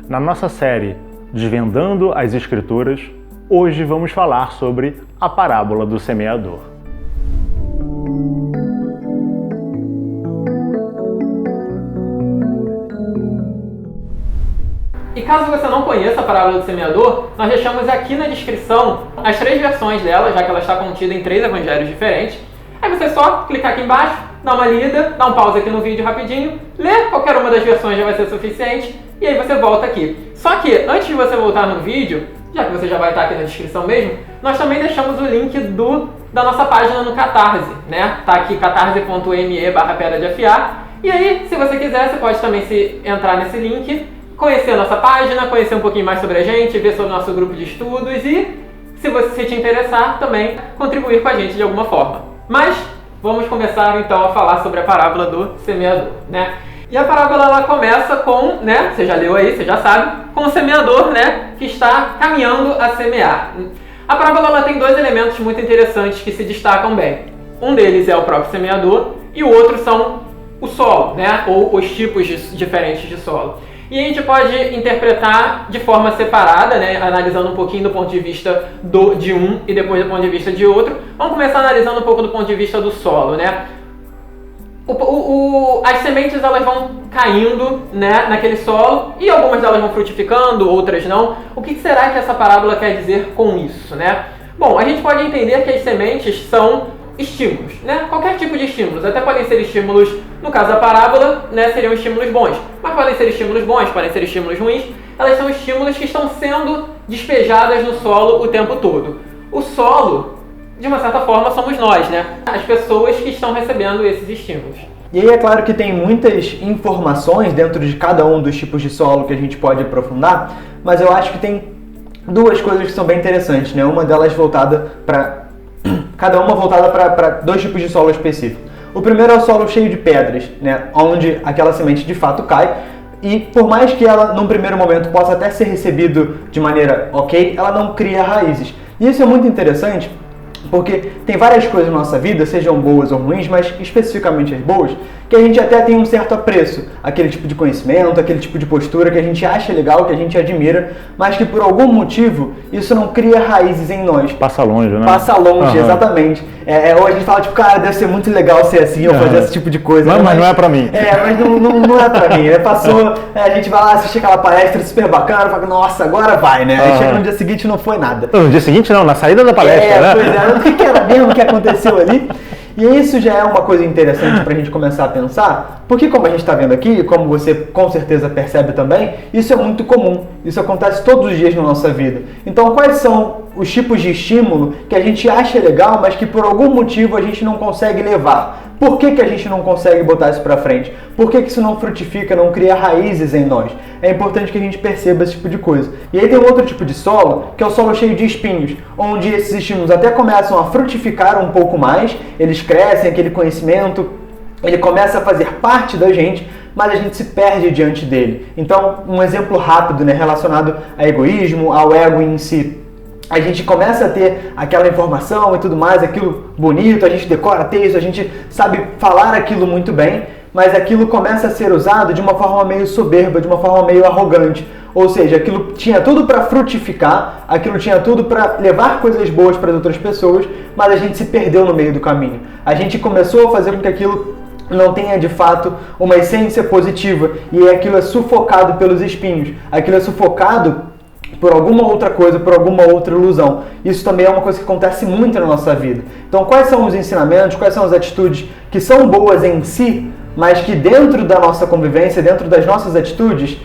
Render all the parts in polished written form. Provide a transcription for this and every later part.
Na nossa série Desvendando as Escrituras, hoje vamos falar sobre a parábola do semeador. E caso você não conheça a parábola do semeador, nós deixamos aqui na descrição as 3 versões dela, já que ela está contida em 3 evangelhos diferentes. Aí você só clicar aqui embaixo, dá uma lida, dá um pause aqui no vídeo rapidinho, lê qualquer uma das versões já vai ser suficiente, e aí você volta aqui. Só que antes de você voltar no vídeo, já que você já vai estar aqui na descrição mesmo, nós também deixamos o link da nossa página no Catarse, né? Tá aqui catarse.me/pedra de afiar. E aí, se você quiser, você pode também entrar nesse link, conhecer a nossa página, conhecer um pouquinho mais sobre a gente, ver sobre o nosso grupo de estudos e, se te interessar, também contribuir com a gente de alguma forma. Mas vamos começar então a falar sobre a parábola do semeador, né? E a parábola ela começa com, né, você já leu aí, você já sabe, com o semeador, né, que está caminhando a semear. A parábola ela tem 2 elementos muito interessantes que se destacam bem. Um deles é o próprio semeador e o outro são o solo, né, ou os tipos diferentes de solo. E a gente pode interpretar de forma separada, né, analisando um pouquinho do ponto de vista de um e depois do ponto de vista de outro. Vamos começar analisando um pouco do ponto de vista do solo, né? As sementes elas vão caindo, né, naquele solo e algumas delas vão frutificando, outras não. O que será que essa parábola quer dizer com isso, né? Bom, a gente pode entender que as sementes são estímulos, né? Qualquer tipo de estímulos, até podem ser estímulos, no caso da parábola, né, seriam estímulos bons, mas podem ser estímulos bons, podem ser estímulos ruins. Elas são estímulos que estão sendo despejadas no solo o tempo todo. O solo, de uma certa forma, somos nós, né? As pessoas que estão recebendo esses estímulos. E aí é claro que tem muitas informações dentro de cada um dos tipos de solo que a gente pode aprofundar, mas eu acho que tem 2 coisas que são bem interessantes, né? Uma delas voltada para... Cada uma voltada para 2 tipos de solo específicos. O primeiro é o solo cheio de pedras, né? Onde aquela semente de fato cai, e por mais que ela, num primeiro momento, possa até ser recebido de maneira ok, ela não cria raízes. E isso é muito interessante, porque tem várias coisas na nossa vida, sejam boas ou ruins, mas especificamente as boas, que a gente até tem um certo apreço. Aquele tipo de conhecimento, aquele tipo de postura que a gente acha legal, que a gente admira, mas que por algum motivo isso não cria raízes em nós. Passa longe, né? Passa longe, exatamente. Ou a gente fala, tipo, cara, deve ser muito legal ser assim, ou fazer esse tipo de coisa. Mas não é pra mim. Mas não é pra mim. Passou, a gente vai lá assistir aquela palestra super bacana, fala, nossa, agora vai, né? Aí chega no dia seguinte não foi nada. No dia seguinte não, na saída da palestra, né? Pois é, o que era mesmo que aconteceu ali? E isso já é uma coisa interessante para a gente começar a pensar, porque como a gente está vendo aqui, como você com certeza percebe também, isso é muito comum, isso acontece todos os dias na nossa vida. Então quais são os tipos de estímulo que a gente acha legal, mas que por algum motivo a gente não consegue levar? Por que a gente não consegue botar isso para frente? Por que isso não frutifica, não cria raízes em nós? É importante que a gente perceba esse tipo de coisa. E aí tem um outro tipo de solo, que é o solo cheio de espinhos, onde esses estímulos até começam a frutificar um pouco mais, eles crescem, aquele conhecimento, ele começa a fazer parte da gente, mas a gente se perde diante dele. Então, um exemplo rápido, né, relacionado a egoísmo, ao ego em si. A gente começa a ter aquela informação e tudo mais, aquilo bonito, a gente decora texto, a gente sabe falar aquilo muito bem, mas aquilo começa a ser usado de uma forma meio soberba, de uma forma meio arrogante. Ou seja, aquilo tinha tudo para frutificar, aquilo tinha tudo para levar coisas boas para as outras pessoas, mas a gente se perdeu no meio do caminho. A gente começou a fazer com que aquilo não tenha de fato uma essência positiva, e aquilo é sufocado pelos espinhos, aquilo é sufocado por alguma outra coisa, por alguma outra ilusão. Isso também é uma coisa que acontece muito na nossa vida. Então, quais são os ensinamentos, quais são as atitudes que são boas em si, mas que dentro da nossa convivência, dentro das nossas atitudes,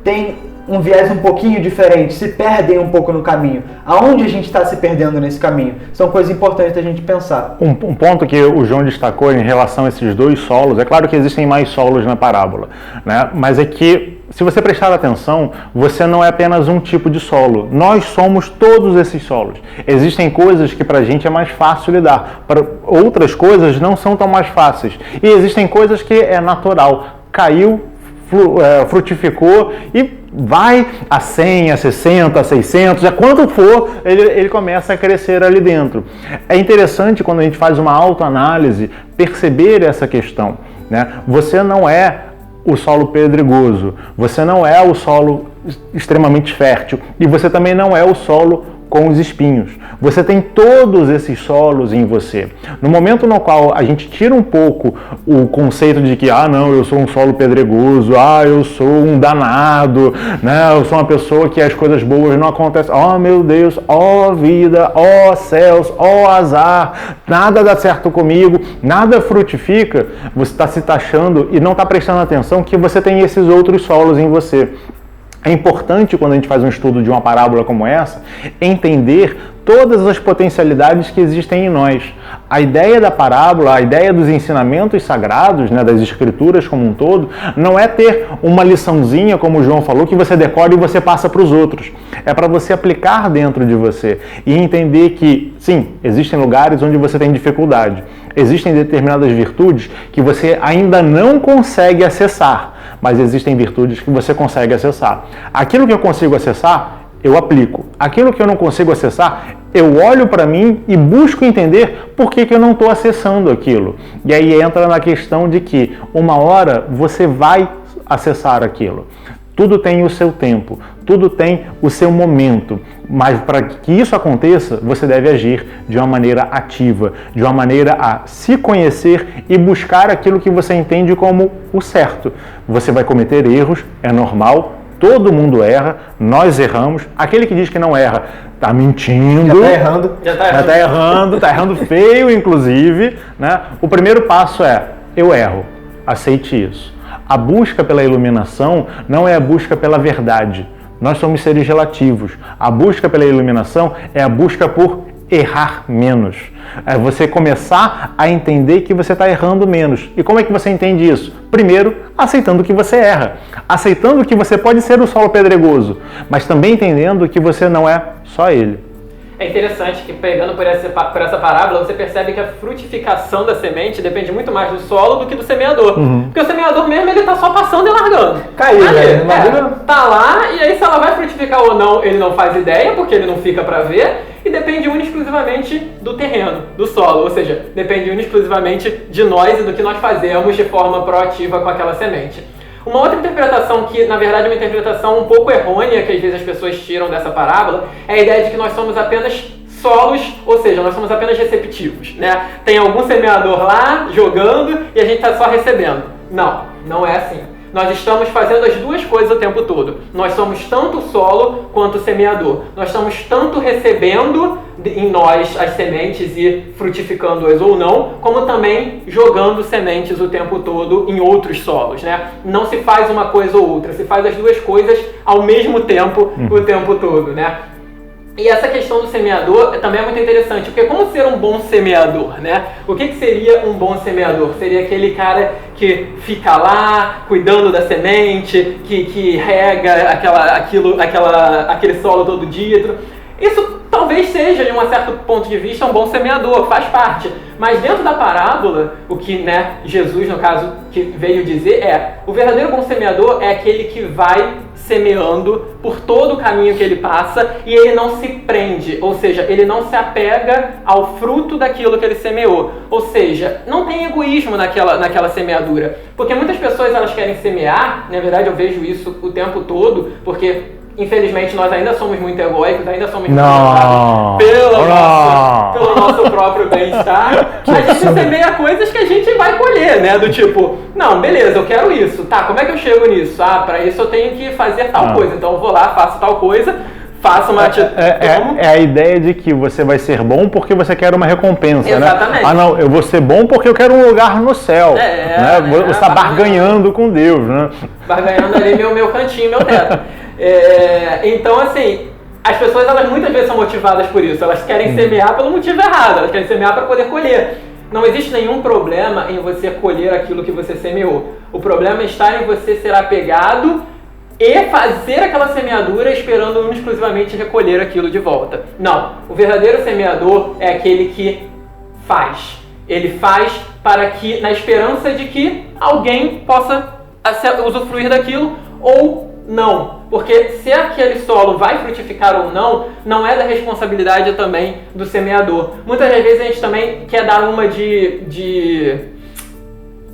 tem um viés um pouquinho diferente, se perdem um pouco no caminho. Aonde a gente está se perdendo nesse caminho? São coisas importantes da gente pensar. Um ponto que o João destacou em relação a esses 2 solos, é claro que existem mais solos na parábola, né? Mas é que, se você prestar atenção, você não é apenas um tipo de solo. Nós somos todos esses solos. Existem coisas que pra gente é mais fácil lidar, para outras coisas não são tão mais fáceis. E existem coisas que é natural. Caiu, frutificou e vai a 100, a 60, a 600, a quanto for, ele começa a crescer ali dentro. É interessante quando a gente faz uma autoanálise perceber essa questão, né? Você não é o solo pedregoso, você não é o solo extremamente fértil e você também não é o solo com os espinhos. Você tem todos esses solos em você. No momento no qual a gente tira um pouco o conceito de que, não, eu sou um solo pedregoso, eu sou um danado, né? Eu sou uma pessoa que as coisas boas não acontecem. Oh, meu Deus, vida, céus, azar, nada dá certo comigo, nada frutifica. Você está se taxando e não está prestando atenção que você tem esses outros solos em você. É importante, quando a gente faz um estudo de uma parábola como essa, entender todas as potencialidades que existem em nós. A ideia da parábola, a ideia dos ensinamentos sagrados, né, das escrituras como um todo, não é ter uma liçãozinha, como o João falou, que você decora e você passa para os outros. É para você aplicar dentro de você e entender que, sim, existem lugares onde você tem dificuldade. Existem determinadas virtudes que você ainda não consegue acessar, mas existem virtudes que você consegue acessar. Aquilo que eu consigo acessar, eu aplico. Aquilo que eu não consigo acessar, eu olho para mim e busco entender por que eu não estou acessando aquilo. E aí entra na questão de que uma hora você vai acessar aquilo. Tudo tem o seu tempo, tudo tem o seu momento, mas para que isso aconteça, você deve agir de uma maneira ativa, de uma maneira a se conhecer e buscar aquilo que você entende como o certo. Você vai cometer erros, é normal, todo mundo erra, nós erramos. Aquele que diz que não erra, está mentindo. Está errando feio, inclusive, né? O primeiro passo é, eu erro, aceite isso. A busca pela iluminação não é a busca pela verdade. Nós somos seres relativos. A busca pela iluminação é a busca por errar menos. É você começar a entender que você está errando menos. E como é que você entende isso? Primeiro, aceitando que você erra. Aceitando que você pode ser o solo pedregoso, mas também entendendo que você não é só ele. É interessante que, pegando por essa parábola, você percebe que a frutificação da semente depende muito mais do solo do que do semeador. Porque o semeador mesmo, ele tá só passando e largando. Caiu, né? Tá lá, e aí se ela vai frutificar ou não, ele não faz ideia, porque ele não fica para ver, e depende única e exclusivamente do terreno, do solo. Ou seja, depende única e exclusivamente de nós e do que nós fazemos de forma proativa com aquela semente. Uma outra interpretação que, na verdade, é uma interpretação um pouco errônea que às vezes as pessoas tiram dessa parábola é a ideia de que nós somos apenas solos, ou seja, nós somos apenas receptivos, né? Tem algum semeador lá jogando e a gente está só recebendo. Não, não é assim. Nós estamos fazendo as duas coisas o tempo todo. Nós somos tanto solo quanto semeador. Nós estamos tanto recebendo em nós as sementes e frutificando-as ou não, como também jogando sementes o tempo todo em outros solos, né? Não se faz uma coisa ou outra, se faz as duas coisas ao mesmo tempo, o tempo todo, né? E essa questão do semeador também é muito interessante, porque como ser um bom semeador, né? O que seria um bom semeador? Seria aquele cara que fica lá cuidando da semente, que rega aquele solo todo dia. Isso talvez seja, de um certo ponto de vista, um bom semeador, faz parte. Mas dentro da parábola, o que, né, Jesus, no caso, que veio dizer é: o verdadeiro bom semeador é aquele que vai semeando por todo o caminho que ele passa e ele não se prende, ou seja, ele não se apega ao fruto daquilo que ele semeou. Ou seja, não tem egoísmo naquela semeadura. Porque muitas pessoas elas querem semear, na verdade eu vejo isso o tempo todo, porque infelizmente nós ainda somos muito egóicos, ainda somos muito pelo nosso próprio bem-estar. A gente semeia coisas que a gente vai colher, né? Do tipo, não, beleza, eu quero isso. Tá, como é que eu chego nisso? Para isso eu tenho que fazer tal coisa. Então eu vou lá, faço tal coisa, faço uma atitude. É a ideia de que você vai ser bom porque você quer uma recompensa, exatamente, né? Não, eu vou ser bom porque eu quero um lugar no céu. Né? Você está barganhando com Deus, né? Barganhando ali meu cantinho, meu teto. Então, assim, as pessoas elas muitas vezes são motivadas por isso. Elas querem semear pelo motivo errado. Elas querem semear para poder colher. Não existe nenhum problema em você colher aquilo que você semeou. O problema está em você ser apegado e fazer aquela semeadura esperando exclusivamente recolher aquilo de volta. Não. O verdadeiro semeador é aquele que faz. Ele faz para que, na esperança de que alguém possa usufruir daquilo ou não, porque se aquele solo vai frutificar ou não, não é da responsabilidade também do semeador. Muitas vezes a gente também quer dar uma de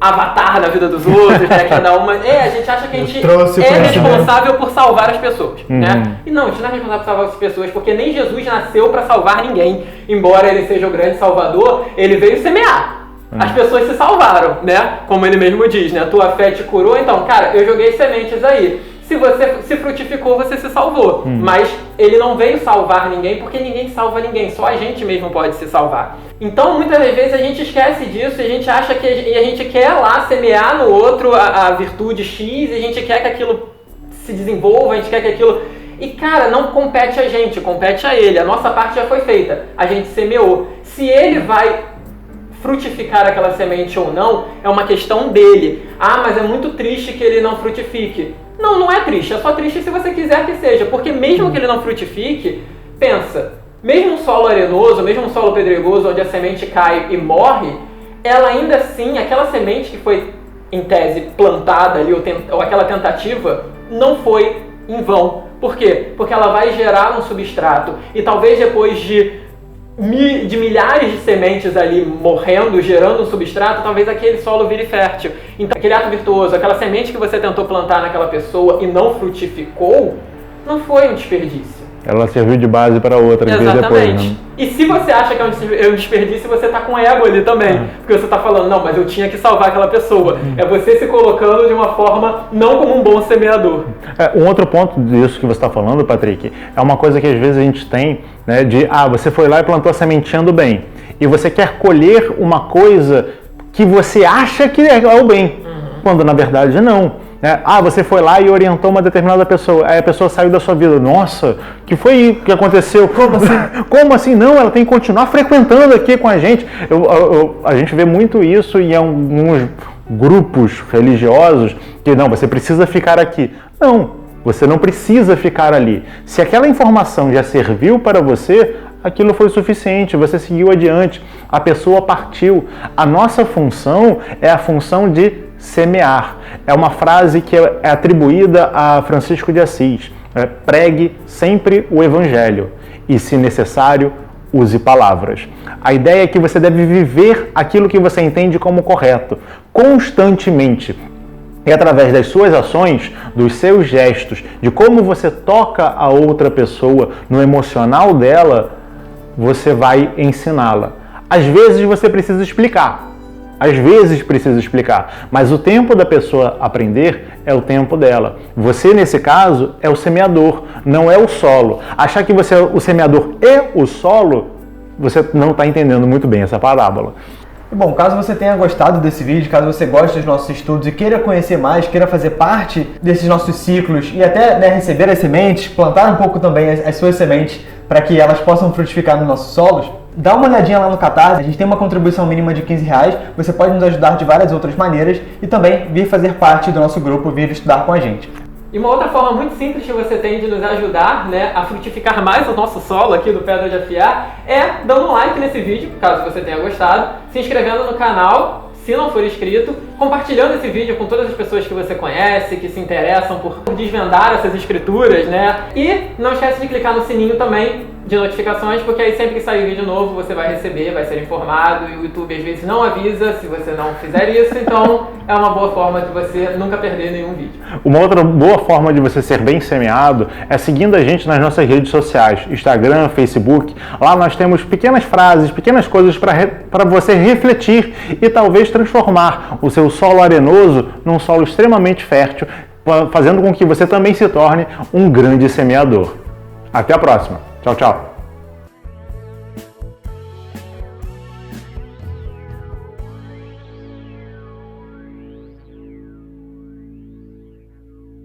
avatar da vida dos outros, né? Cada uma. A gente acha que a gente é responsável por salvar as pessoas, né? E não, a gente não é responsável por salvar as pessoas, porque nem Jesus nasceu para salvar ninguém. Embora ele seja o grande salvador, ele veio semear. As pessoas se salvaram, né? Como ele mesmo diz, né? Tua fé te curou, então, cara, eu joguei sementes aí. Se você se frutificou, você se salvou. Mas ele não veio salvar ninguém, porque ninguém salva ninguém. Só a gente mesmo pode se salvar. Então, muitas das vezes a gente esquece disso e a gente acha que a gente quer lá semear no outro a virtude X e a gente quer que aquilo se desenvolva, a gente quer que aquilo... E, cara, não compete a gente, compete a ele. A nossa parte já foi feita. A gente semeou. Se ele vai frutificar aquela semente ou não, é uma questão dele. Ah, mas é muito triste que ele não frutifique. Não, não é triste. É só triste se você quiser que seja. Porque mesmo que ele não frutifique, pensa, mesmo um solo arenoso, mesmo um solo pedregoso, onde a semente cai e morre, ela ainda assim, aquela semente que foi, em tese, plantada ali, ou aquela tentativa, não foi em vão. Por quê? Porque ela vai gerar um substrato. E talvez depois de milhares de sementes ali morrendo, gerando um substrato, talvez aquele solo vire fértil. Então, aquele ato virtuoso, aquela semente que você tentou plantar naquela pessoa e não frutificou, não foi um desperdício. Ela serviu de base para outra depois, né? E se você acha que é um desperdício, você está com ego ali também. Porque você está falando, não, mas eu tinha que salvar aquela pessoa. É você se colocando de uma forma não como um bom semeador. Um outro ponto disso que você está falando, Patrick, é uma coisa que às vezes a gente tem, né, de, você foi lá e plantou a sementinha do bem. E você quer colher uma coisa que você acha que é o bem. Quando na verdade não. Você foi lá e orientou uma determinada pessoa, aí a pessoa saiu da sua vida. Nossa, que foi que aconteceu? Como assim? Como assim? Não, ela tem que continuar frequentando aqui com a gente. A gente vê muito isso em alguns grupos religiosos que não, você precisa ficar aqui. Não, você não precisa ficar ali. Se aquela informação já serviu para você, aquilo foi suficiente, você seguiu adiante, a pessoa partiu. A nossa função é a função de semear. É uma frase que é atribuída a Francisco de Assis. Pregue sempre o Evangelho e, se necessário, use palavras. A ideia é que você deve viver aquilo que você entende como correto, constantemente. E através das suas ações, dos seus gestos, de como você toca a outra pessoa, no emocional dela, você vai ensiná-la. Às vezes você precisa explicar. Mas o tempo da pessoa aprender é o tempo dela. Você, nesse caso, é o semeador, não é o solo. Achar que você é o semeador e o solo, você não está entendendo muito bem essa parábola. Bom, caso você tenha gostado desse vídeo, caso você goste dos nossos estudos e queira conhecer mais, queira fazer parte desses nossos ciclos e até receber as sementes, plantar um pouco também as suas sementes para que elas possam frutificar nos nossos solos, dá uma olhadinha lá no Catarse, a gente tem uma contribuição mínima de R$15, você pode nos ajudar de várias outras maneiras e também vir fazer parte do nosso grupo, vir estudar com a gente. E uma outra forma muito simples que você tem de nos ajudar, né, a frutificar mais o nosso solo aqui do Pedra de Afiar é dando um like nesse vídeo, caso você tenha gostado, se inscrevendo no canal, se não for inscrito, compartilhando esse vídeo com todas as pessoas que você conhece, que se interessam por desvendar essas escrituras, né? E não esquece de clicar no sininho também de notificações, porque aí sempre que sair vídeo novo você vai receber, vai ser informado, e o YouTube às vezes não avisa se você não fizer isso, então é uma boa forma de você nunca perder nenhum vídeo. Uma outra boa forma de você ser bem semeado é seguindo a gente nas nossas redes sociais, Instagram, Facebook. Lá nós temos pequenas frases, pequenas coisas para você refletir e talvez transformar o seu solo arenoso num solo extremamente fértil, fazendo com que você também se torne um grande semeador. Até a próxima. Tchau, tchau.